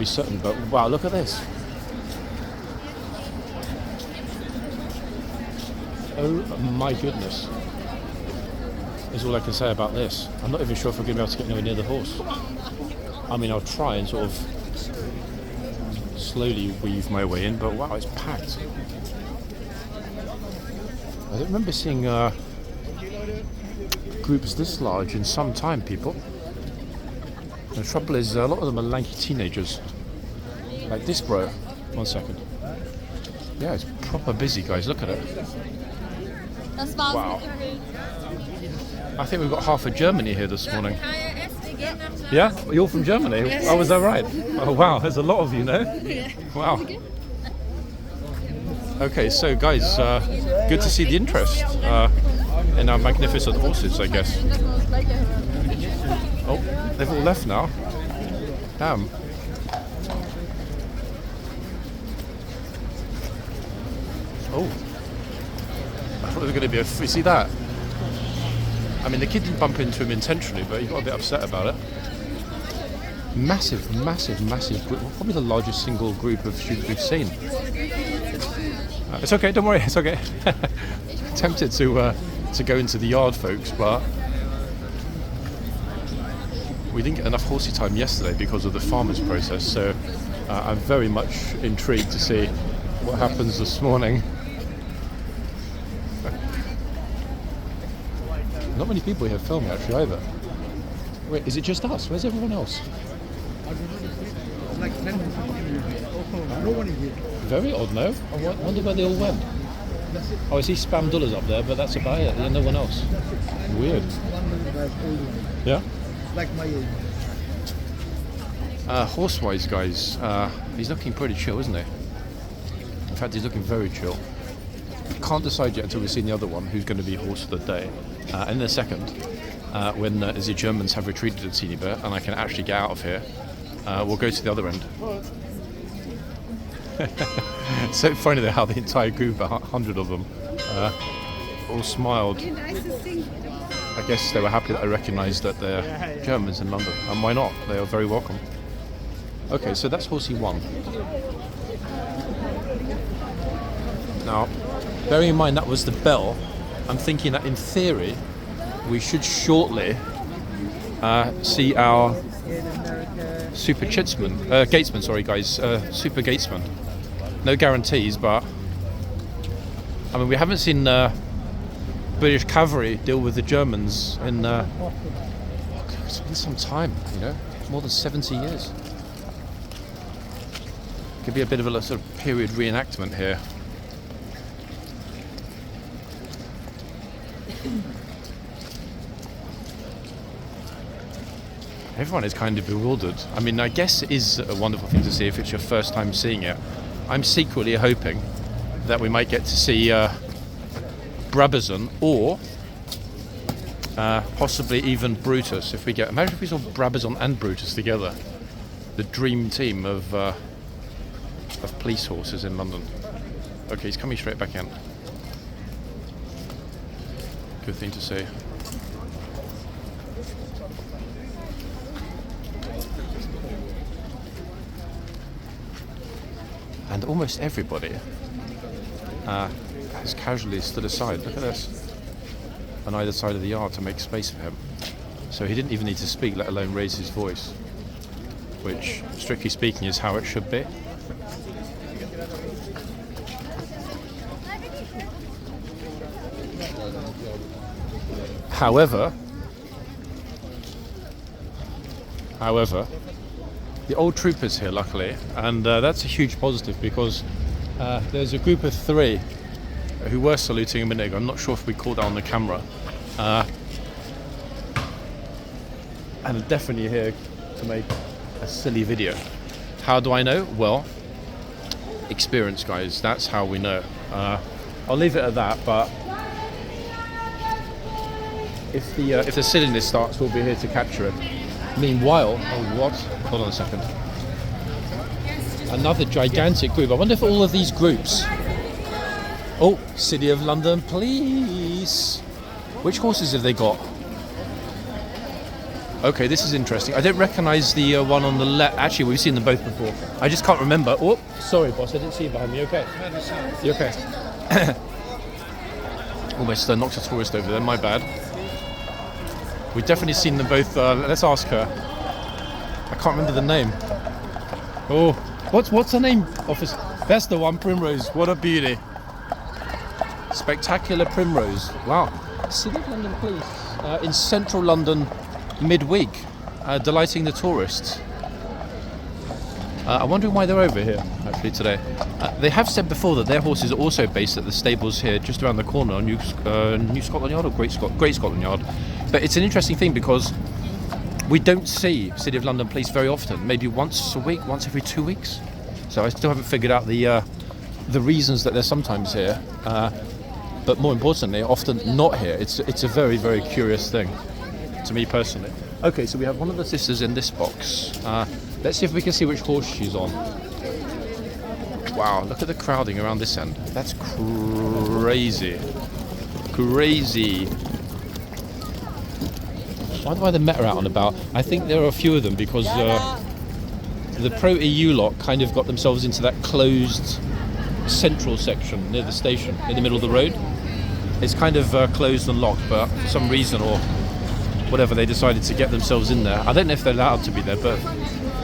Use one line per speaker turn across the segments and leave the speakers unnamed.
be certain, but wow, look at this. Oh my goodness. Is all I can say about this. I'm not even sure if we're going to be able to get anywhere near the horse. I mean, I'll try and sort of slowly weave my way in, but wow, it's packed. I don't remember seeing groups this large in some time, people. The trouble is, a lot of them are lanky teenagers. Like this bro. 1 second. Yeah, it's proper busy, guys. Look at it. Wow. I think we've got half of Germany here this morning. Yeah? You're from Germany?
Yes.
Oh, is that right? Oh, wow. There's a lot of you, no? Wow. Okay, so guys, good to see the interest in our magnificent horses, I guess. Oh, they've all left now. Damn. Oh. I thought there was going to be you see that? I mean, the kid didn't bump into him intentionally, but he got a bit upset about it. Massive group. Probably the largest single group of students we've seen. It's okay, don't worry, it's okay. Tempted to go into the yard, folks, but we didn't get enough horsey time yesterday because of the farmers' process, so I'm very much intrigued to see what happens this morning. Not many people here filming actually either. Wait, is it just us? Where's everyone else?
Like 10 no one is here.
Very odd, no? I wonder where they all went. Oh, I see Spam Dollars up there, but that's about it. There's no one else. Weird. Yeah?
Like my age.
Horse-wise, guys, he's looking pretty chill, isn't he? In fact, he's looking very chill. Can't decide yet until we've seen the other one, who's going to be horse of the day. In a second, when as the Germans have retreated a teeny bit and I can actually get out of here, we'll go to the other end. So funny though how the entire group, 100 of them, all smiled. I guess they were happy that I recognised that they're Germans in London, and why not? They are very welcome. Okay, so that's horsey 1. Now, bearing in mind that was the bell, I'm thinking that in theory we should shortly see our super gatesman, sorry guys, super gatesman. No guarantees, but I mean we haven't seen British cavalry deal with the Germans in it's been some time, you know, more than 70 years. Could be a bit of a sort of period reenactment here. Everyone is kind of bewildered. I mean, I guess it is a wonderful thing to see if it's your first time seeing it. I'm secretly hoping that we might get to see Brabazon or possibly even Brutus. If we get, imagine if we saw Brabazon and Brutus together, the dream team of police horses in London. Okay, he's coming straight back in. Good thing to see. And almost everybody has casually stood aside. Look at this. On either side of the yard to make space for him. So he didn't even need to speak, let alone raise his voice. Which, strictly speaking, is how it should be. However, the old troopers here, luckily, and that's a huge positive because there's a group of 3 who were saluting a minute ago. I'm not sure if we caught that on the camera. And are definitely here to make a silly video. How do I know? Well, experience, guys. That's how we know. I'll leave it at that, but if the silliness starts, we'll be here to capture it. Meanwhile, oh what? Hold on a second. Another gigantic group. I wonder if all of these groups... Oh, City of London Police! Which horses have they got? Okay, this is interesting. I don't recognise the one on the left. Actually, we've seen them both before. I just can't remember. Oh, sorry, boss. I didn't see you behind me. You okay? You okay? Almost knocked a tourist over there. My bad. We've definitely seen them both. Let's ask her. I can't remember the name. Oh, what's her name? Officer. That's the one, Primrose. What a beauty. Spectacular Primrose. Wow. City of London Police in central London midweek, delighting the tourists. I'm wondering why they're over here actually today. They have said before that their horses are also based at the stables here just around the corner on New Scotland Yard or Great Scotland Yard. But it's an interesting thing because we don't see City of London Police very often, maybe once a week, once every 2 weeks. So I still haven't figured out the reasons that they're sometimes here, but more importantly, often not here. It's a very, very curious thing to me personally. Okay, so we have one of the sisters in this box. Let's see if we can see which horse she's on. Wow, look at the crowding around this end. That's crazy. Crazy. I wonder why they met her out and about. I think there are a few of them because the pro-EU lot kind of got themselves into that closed central section near the station in the middle of the road. It's kind of closed and locked, but for some reason or whatever, they decided to get themselves in there. I don't know if they're allowed to be there, but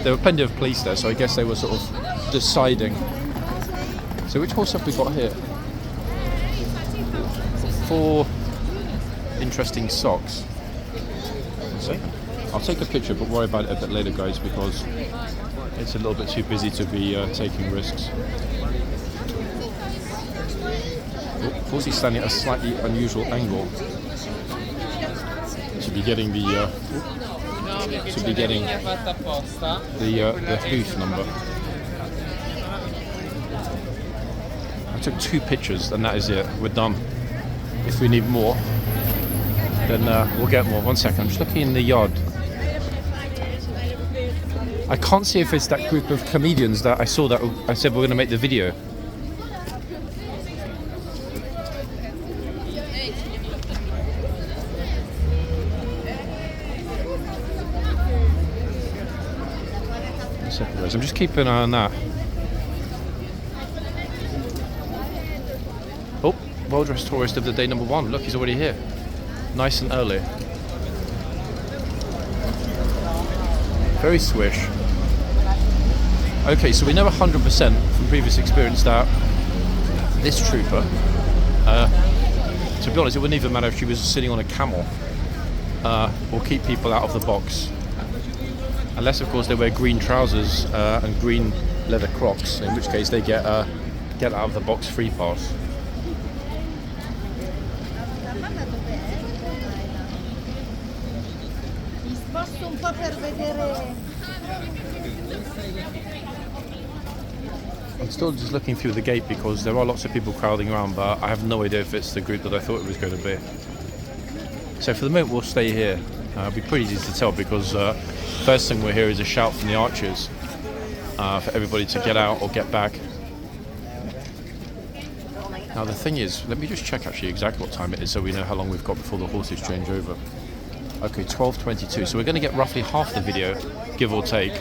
there were plenty of police there, so I guess they were sort of deciding. So which horse have we got here? 4 interesting socks. See? I'll take a picture, but worry about it a bit later, guys, because it's a little bit too busy to be taking risks. Horsey's standing at a slightly unusual angle. Should be getting the hoof number. I took 2 pictures and that is it. We're done. If we need more, then we'll get more. 1 second. I'm just looking in the yard. I can't see if it's that group of comedians that I saw that I said we're going to make the video. I'm just keeping an eye on that. Oh, well-dressed tourist of the day number 1. Look, he's already here. Nice and early. Very swish. Okay, so we know 100% from previous experience that this trooper, to be honest, it wouldn't even matter if she was sitting on a camel, will keep people out of the box. Unless, of course, they wear green trousers and green leather Crocs, in which case they get out of the box free pass. I'm still just looking through the gate because there are lots of people crowding around, but I have no idea if it's the group that I thought it was going to be. So for the moment, we'll stay here. It'll be pretty easy to tell because first thing we'll hear is a shout from the archers for everybody to get out or get back. Now the thing is, let me just check actually exactly what time it is so we know how long we've got before the horses change over. Okay, 12:22. So we're going to get roughly half the video, give or take,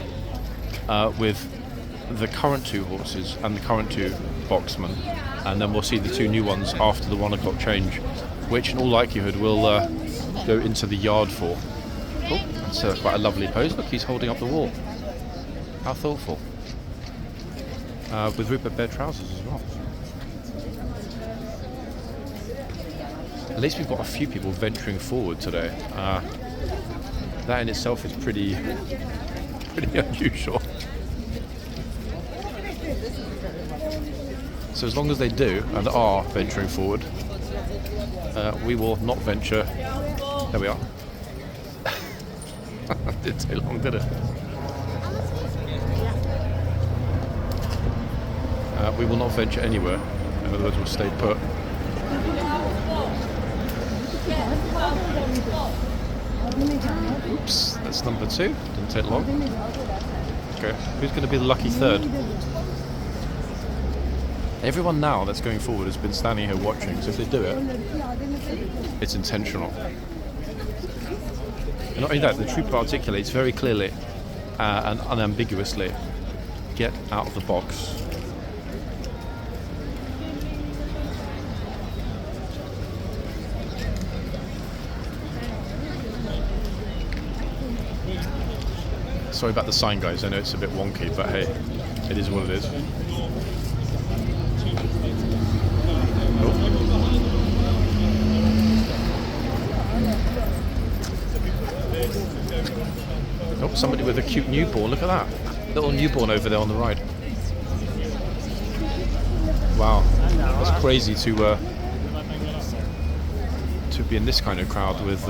with the current 2 horses and the current 2 boxmen, and then we'll see the 2 new ones after the 1 o'clock change, which in all likelihood will go into the yard for. Oh, that's quite a lovely pose. Look, he's holding up the wall. How thoughtful. With Rupert Bear trousers as well. At least we've got a few people venturing forward today. That in itself is pretty unusual. So as long as they do and are venturing forward, we will not venture. There we are. Didn't take long, did it? We will not venture anywhere. In other words, we'll stay put. Oops, that's number 2. Didn't take long. Okay, who's going to be the lucky 3rd? Everyone now that's going forward has been standing here watching, so if they do it, it's intentional. And not only that, the trooper articulates very clearly and unambiguously, get out of the box. Sorry about the sign, guys. I know it's a bit wonky, but hey, it is what it is. Oh, somebody with a cute newborn. Look at that. Little newborn over there on the right. Wow. That's crazy to be in this kind of crowd with...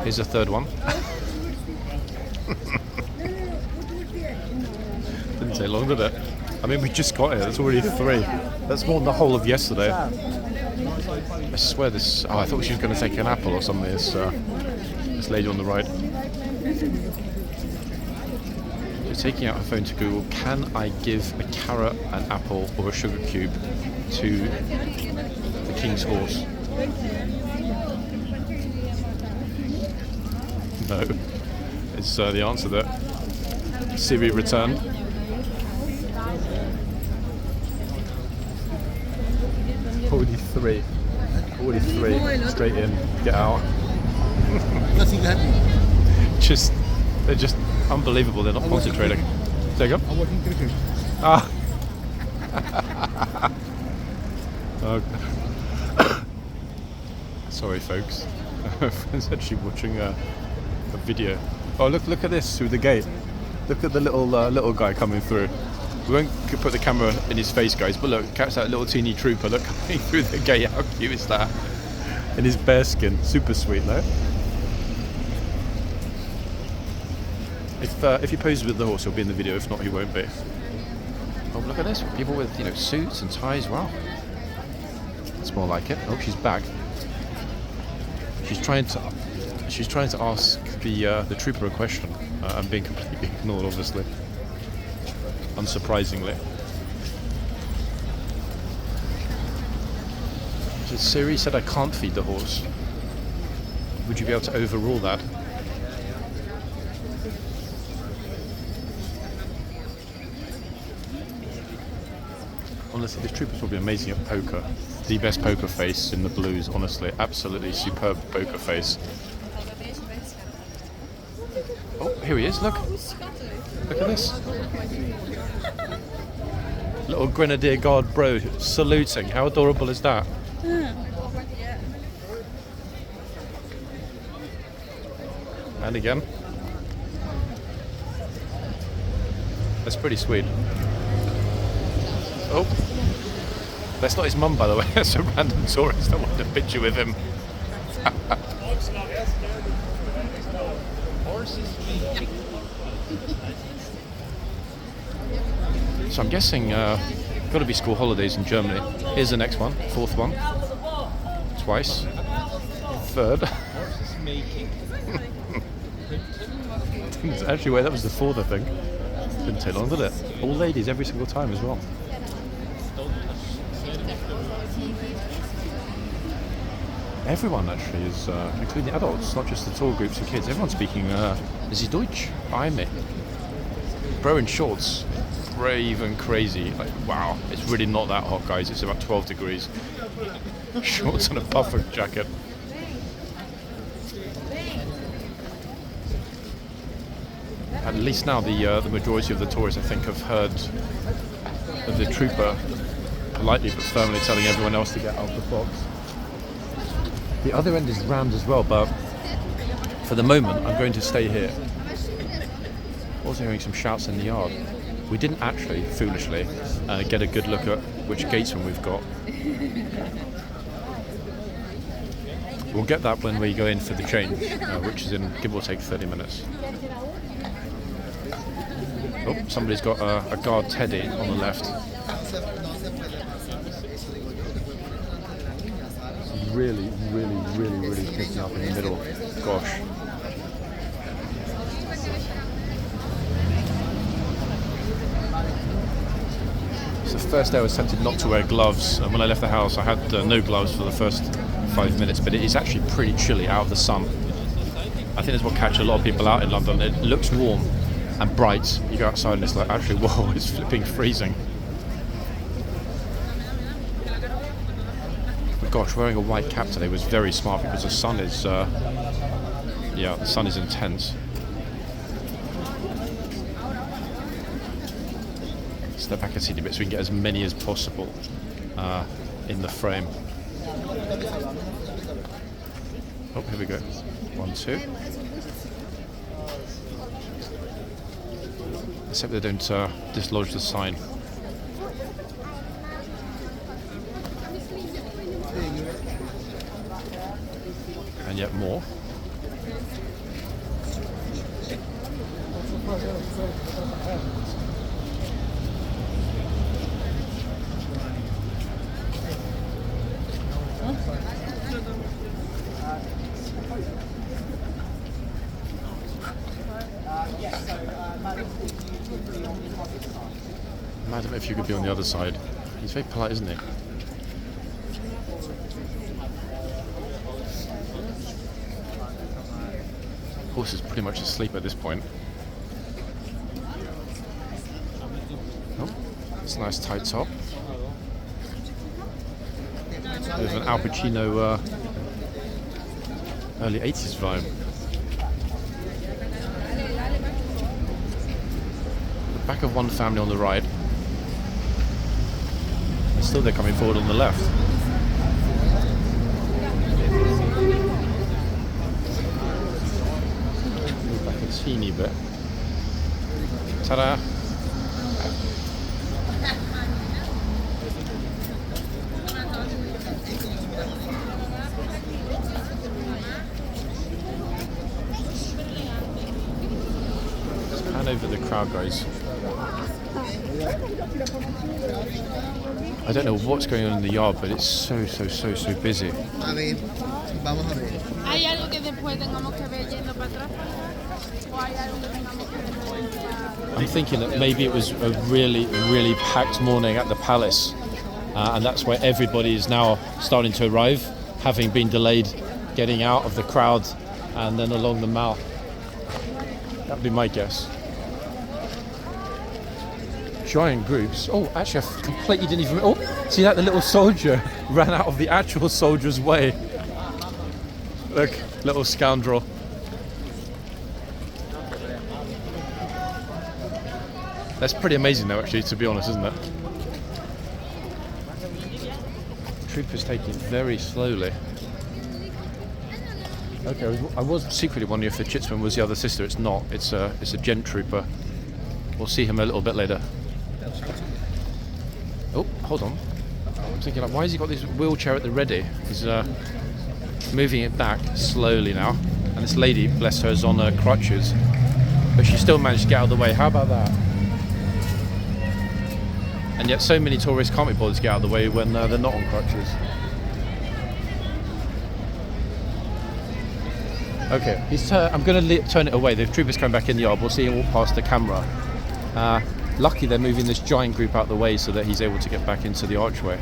here's a third one. Didn't take long, did it? I mean, we just got here. That's already 3. That's more than the whole of yesterday. I swear this... Oh, I thought she was going to take an apple or something. This lady on the right. So taking out her phone to Google, can I give a carrot, an apple, or a sugar cube to the king's horse? No. It's the answer that Siri returned. Already 3. Already 3. Straight in. Get out.
Nothing happening.
They're just unbelievable. They're not concentrating. There you go.
I'm watching cricket.
Ah. Oh. Sorry, folks. My friend's actually watching a video. Oh, look at this through the gate. Look at the little guy coming through. We won't put the camera in his face, guys, but look, catch that little teeny trooper. Look, coming through the gate. How cute is that? In his bear skin. Super sweet, no? If he poses with the horse, he'll be in the video. If not, he won't be. Oh, look at this. People with, suits and ties. Wow. It's more like it. Oh, she's back. She's trying to ask the trooper a question and being completely ignored, obviously. Unsurprisingly. So Siri said I can't feed the horse. Would you be able to overrule that? Honestly, this trooper's probably amazing at poker. The best poker face in the blues, honestly. Absolutely superb poker face. Oh, here he is, look. Look at this. Little Grenadier Guard bro saluting. How adorable is that? And again. That's pretty sweet. Oh. That's not his mum, by the way. That's a random tourist that wanted a picture with him. So I'm guessing got to be school holidays in Germany. Here's the next one, 4th one. Twice. 3rd. Actually, wait, that was the 4th, I think. Didn't take long, did it? All ladies every single time as well. Everyone actually is, including the adults, not just the tour groups and kids. Everyone's speaking, is he Deutsch? Behind me. Bro in shorts. Brave and crazy. Like, wow, it's really not that hot, guys. It's about 12 degrees. Shorts and a puffer jacket. At least now the majority of the tourists, I think, have heard of the trooper politely but firmly telling everyone else to get out of the box. The other end is rammed as well, but for the moment I'm going to stay here. Also hearing some shouts in the yard. We didn't actually, foolishly, get a good look at which gatesman we've got. We'll get that when we go in for the change, which is in give or take 30 minutes. Oh, somebody's got a guard teddy on the left. Really picking up in the middle. Gosh. It's the first day I was tempted not to wear gloves, and when I left the house I had no gloves for the first 5 minutes, but it is actually pretty chilly out of the sun. I think that's what catches a lot of people out in London. It looks warm and bright. You go outside and it's like, actually, whoa, it's flipping freezing. But gosh, wearing a white cap today was very smart because the sun is, the sun is intense. Step back a teeny bit so we can get as many as possible in the frame. Oh, here we go. 1, 2. Let's hope they don't dislodge the sign. And yet more. Madam, if you could be on the other side. He's very polite, isn't he? Horse is pretty much asleep at this point. Oh, it's a nice tight top. Bit of an Al Pacino early 80s vibe. The back of one family on the right. And still they're coming forward on the left. Move back a teeny bit. Ta-da! Over the crowd, guys. I don't know what's going on in the yard, but it's so busy.
¿Hay algo que después tengamos que ver yendo para atrás? ¿O hay algo que tengamos que ver?
I'm thinking that maybe it was a really packed morning at the palace, and that's where everybody is now starting to arrive, having been delayed getting out of the crowd and then along the mall. That'd be my guess. Giant groups. Oh, actually, I completely didn't even. Oh, see that? The little soldier ran out of the actual soldier's way. Look, little scoundrel. That's pretty amazing, though, actually, to be honest, isn't it? The troopers take it very slowly. Okay, I was secretly wondering if the Chitsman was the other sister. It's not. It's a gent trooper. We'll see him a little bit later. Oh, hold on. I'm thinking, like, why has he got this wheelchair at the ready? He's moving it back slowly now. And this lady, bless her, is on her crutches. But she still managed to get out of the way. How about that? And yet so many tourists can't be bothered to get out of the way when they're not on crutches. Okay, I'm going to turn it away. The troopers come back in the yard. We'll see him walk past the camera. Lucky they're moving this giant group out of the way so that he's able to get back into the archway.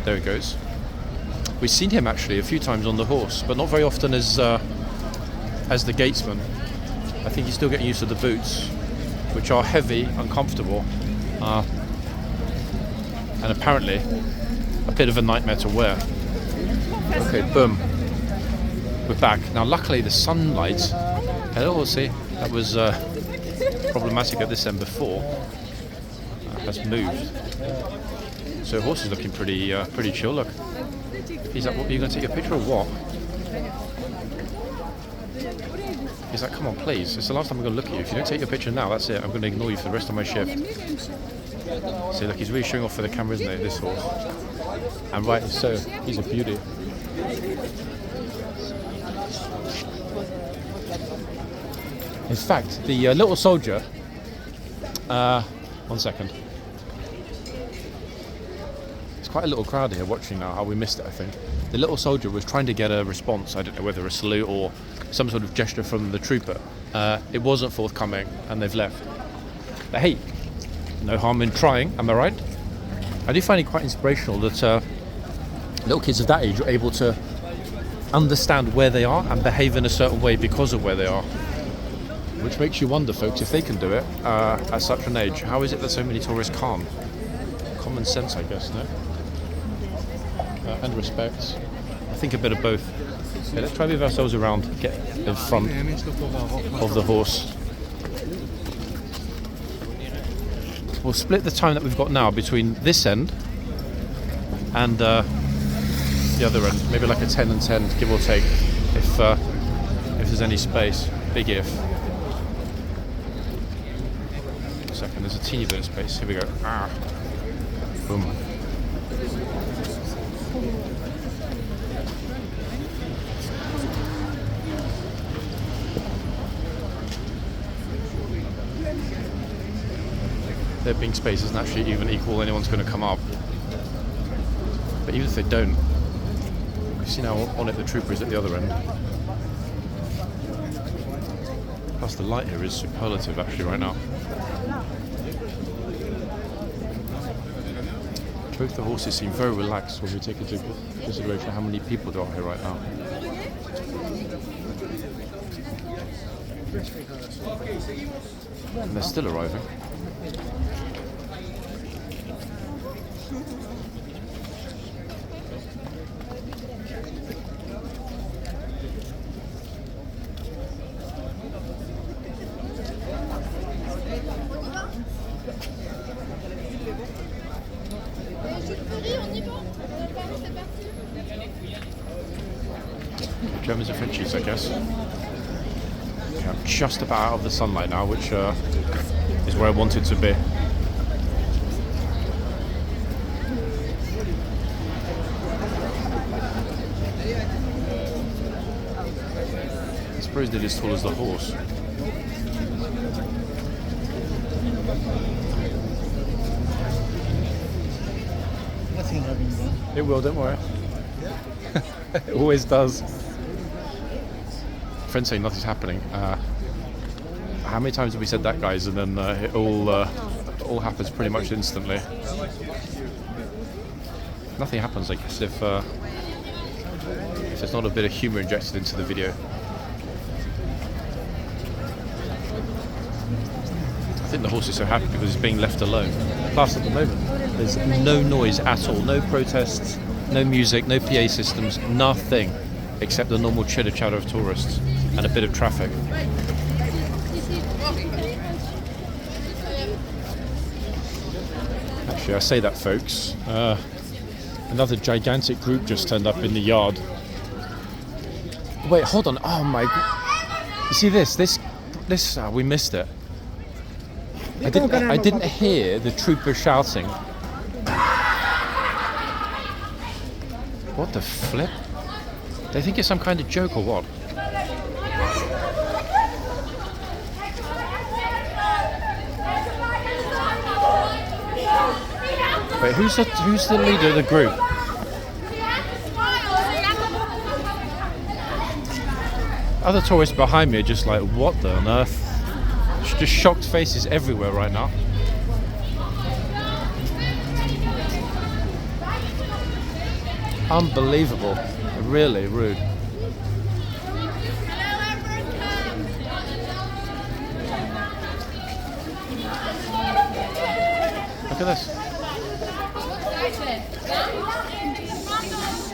There he goes. We've seen him actually a few times on the horse, but not very often as the gatesman. I think he's still getting used to the boots, which are heavy, uncomfortable, and apparently a bit of a nightmare to wear. Okay, boom. We're back. Now luckily the sunlight, hello, see, that was problematic at this end before, has moved. So horse is looking pretty chill, look. He's like, what, are you going to take a picture or what? He's like, come on please, it's the last time I'm going to look at you. If you don't take your picture now, that's it, I'm going to ignore you for the rest of my shift. See, look, he's really showing off for the camera, isn't he, this horse? And right, so, he's a beauty. In fact, the little soldier, 1 second. It's quite a little crowd here watching now, how we missed it, I think. The little soldier was trying to get a response, I don't know whether a salute or some sort of gesture from the trooper. It wasn't forthcoming, and they've left. But hey, no harm in trying, am I right? I do find it quite inspirational that little kids of that age are able to understand where they are and behave in a certain way because of where they are. Which makes you wonder, folks, if they can do it at such an age, how is it that so many tourists can't? Common sense, I guess, no? And respect. I think a bit of both. Okay, let's try to move ourselves around, get in front of the horse. We'll split the time that we've got now between this end and the other end. Maybe like a 10 and 10, give or take, if there's any space. Big if. A second, there's a teeny bit of space. Here we go. Ah. Boom. There being space doesn't actually even equal anyone's going to come up. But even if they don't, you see now on it the trooper is at the other end. Plus the light here is superlative actually right now. Both the horses seem very relaxed when we take into consideration how many people there are here right now. And they're still arriving. Germans and Frenchies, I guess. Okay, I'm just about out of the sunlight now, which is where I wanted to be. I suppose they're as tall as the horse.
Nothing having done.
It will, don't worry. It always does. Friends saying nothing's happening. How many times have we said that, guys? And then it all happens pretty much instantly. Nothing happens, I guess, if there's not a bit of humour injected into the video. I think the horse is so happy because it's being left alone. Plus, at the moment, there's no noise at all, no protests, no music, no PA systems, nothing except the normal chitter-chatter of tourists and a bit of traffic. Actually, I say that, folks. Another gigantic group just turned up in the yard. Wait, hold on. Oh my! You see this? We missed it. I didn't hear the trooper shouting. What the flip? They think it's some kind of joke or what? Wait, who's the leader of the group? Other tourists behind me are just like, what the on earth? Just shocked faces everywhere right now. Unbelievable. Really rude. Look at this.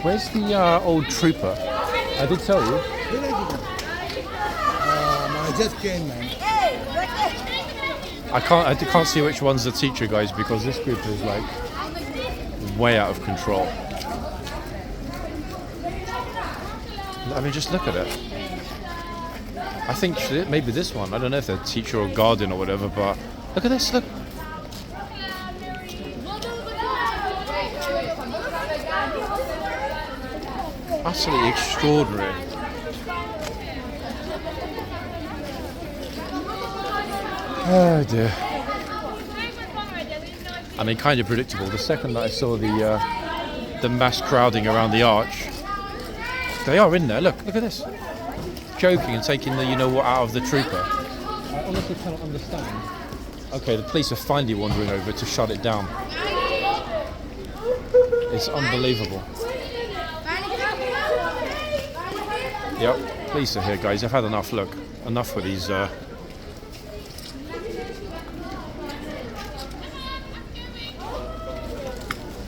Where's the old trooper? I did tell you.
I just came, man.
I can't see which one's the teacher, guys, because this group is like way out of control. I mean, just look at it. I think maybe this one. I don't know if they're teacher or guardian or whatever, but look at this. Look. Absolutely extraordinary. Oh dear. I mean, kind of predictable. The second that I saw the mass crowding around the arch, they are in there. Look at this. Joking and taking the you-know-what out of the trooper. I honestly cannot understand. Okay, the police are finally wandering over to shut it down. It's unbelievable. Yep, police are here, guys. I've had enough. Look, enough with these.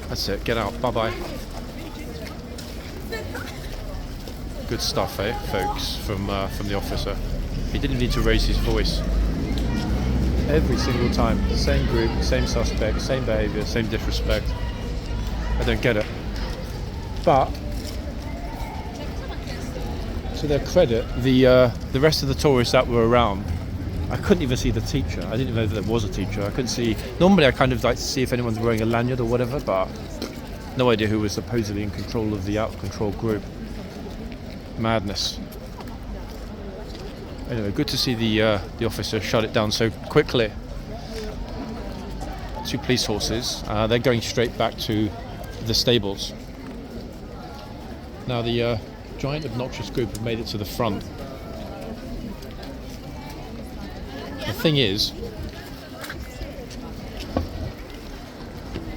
That's it. Get out. Bye bye. Good stuff, eh, folks? From the officer. He didn't need to raise his voice. Every single time, same group, same suspect, same behaviour, same disrespect. I don't get it. But to their credit, the rest of the tourists that were around, I couldn't even see the teacher. I didn't even know that there was a teacher. I couldn't see. Normally, I kind of like to see if anyone's wearing a lanyard or whatever, but no idea who was supposedly in control of the out of control group. Madness. Anyway, good to see the officer shut it down so quickly. 2 police horses. They're going straight back to the stables. Now the giant obnoxious group have made it to the front. The thing is,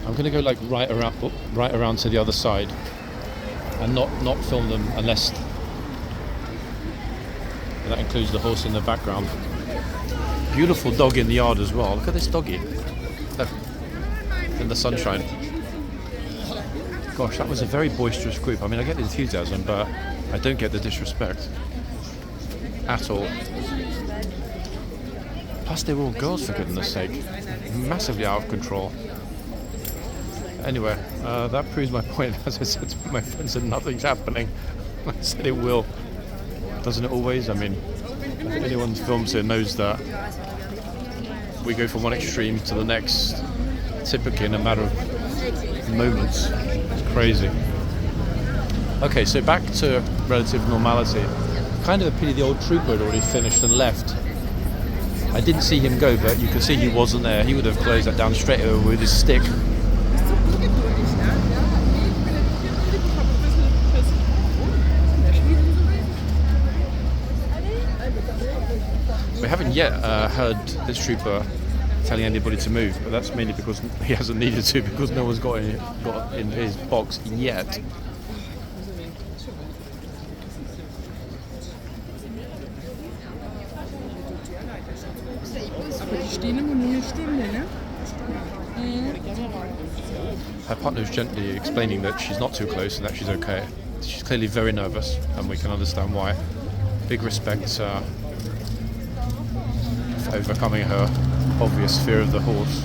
I'm going to go like right around to the other side, and not film them unless. And that includes the horse in the background. Beautiful dog in the yard as well. Look at this doggy. Look, in the sunshine. Gosh, that was a very boisterous group. I mean, I get the enthusiasm, but I don't get the disrespect. At all. Plus, they were all girls, for goodness sake. Massively out of control. Anyway, that proves my point. As I said to my friends, that nothing's happening. I said it will. Doesn't it always? I mean, if anyone who films here knows that we go from one extreme to the next, typically in a matter of moments. It's crazy. Okay, so back to relative normality. Kind of a pity the old trooper had already finished and left. I didn't see him go, but you could see he wasn't there. He would have closed that down straight over with his stick. We haven't yet heard this trooper telling anybody to move, but that's mainly because he hasn't needed to, because no one's got in his box yet. Her partner is gently explaining that she's not too close and that she's okay. She's clearly very nervous, and we can understand why. Big respect for overcoming her obvious fear of the horse.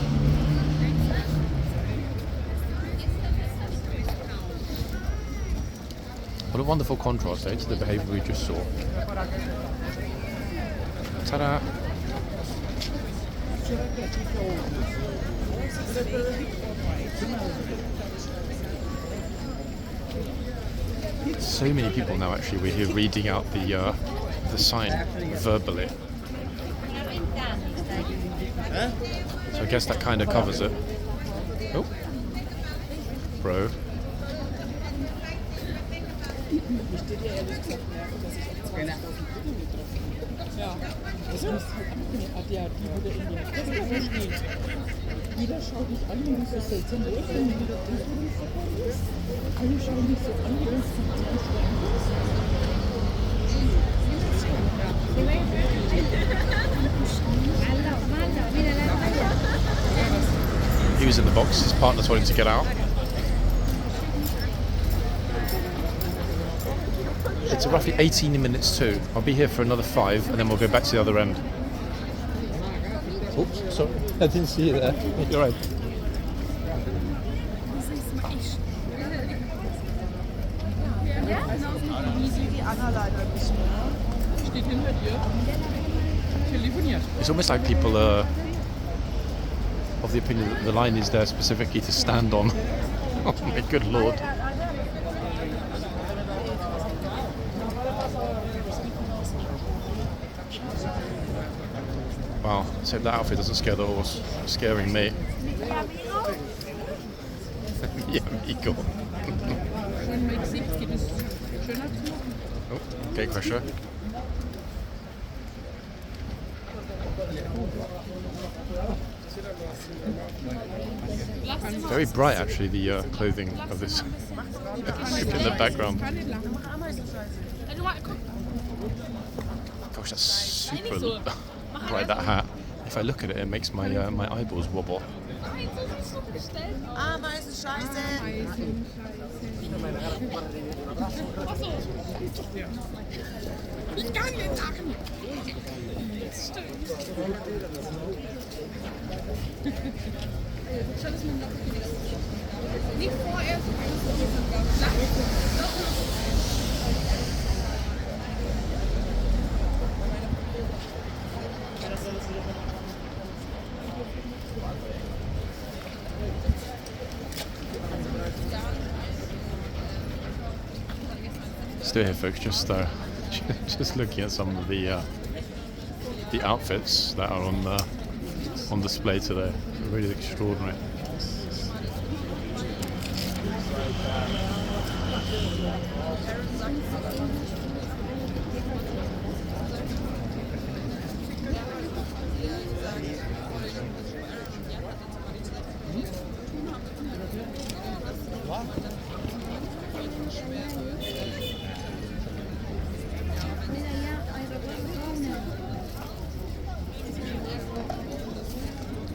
What a wonderful contrast, to the behaviour we just saw. Ta-da! So many people now, actually, we're here reading out the sign verbally. So I guess that kind of covers it. Oh, bro. He was in the box, his partner told him to get out. It's roughly 18 minutes to. I'll be here for another 5 and then we'll go back to the other end. Oops, sorry, I didn't see you there. You're right. It's almost like people are of the opinion that the line is there specifically to stand on. Oh my good lord. Wow, let's hope that outfit doesn't scare the horse. It's scaring me. Mi amigo. Oh, gate crusher. Very bright, actually, the clothing of this in the background. Gosh, that's super bright, that hat. If I look at it, it makes my my eyeballs wobble.
Ameisen, Scheiße.
Ich kann den lachen. Das stimmt. Schau, dass man noch nicht vorerst.
Still here, folks. Just looking at some of the outfits that are on display today. Really extraordinary.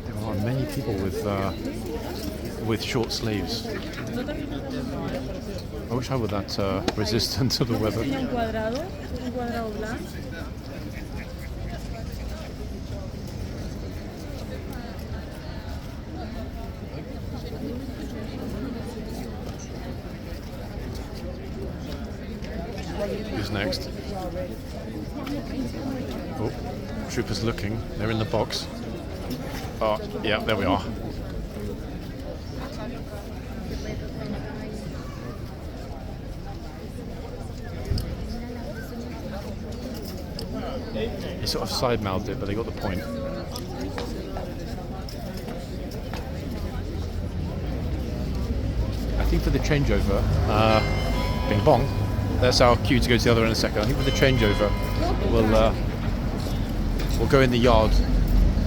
There are many people with short sleeves. I wish I were that resistant to the weather.
Un cuadrado blanco.
Who's next? Oh, troopers looking. They're in the box. Oh, yeah, there we are. They sort of side-mouthed it, but they got the point. I think for the changeover, bing bong, that's our cue to go to the other end in a second. I think for the changeover, we'll go in the yard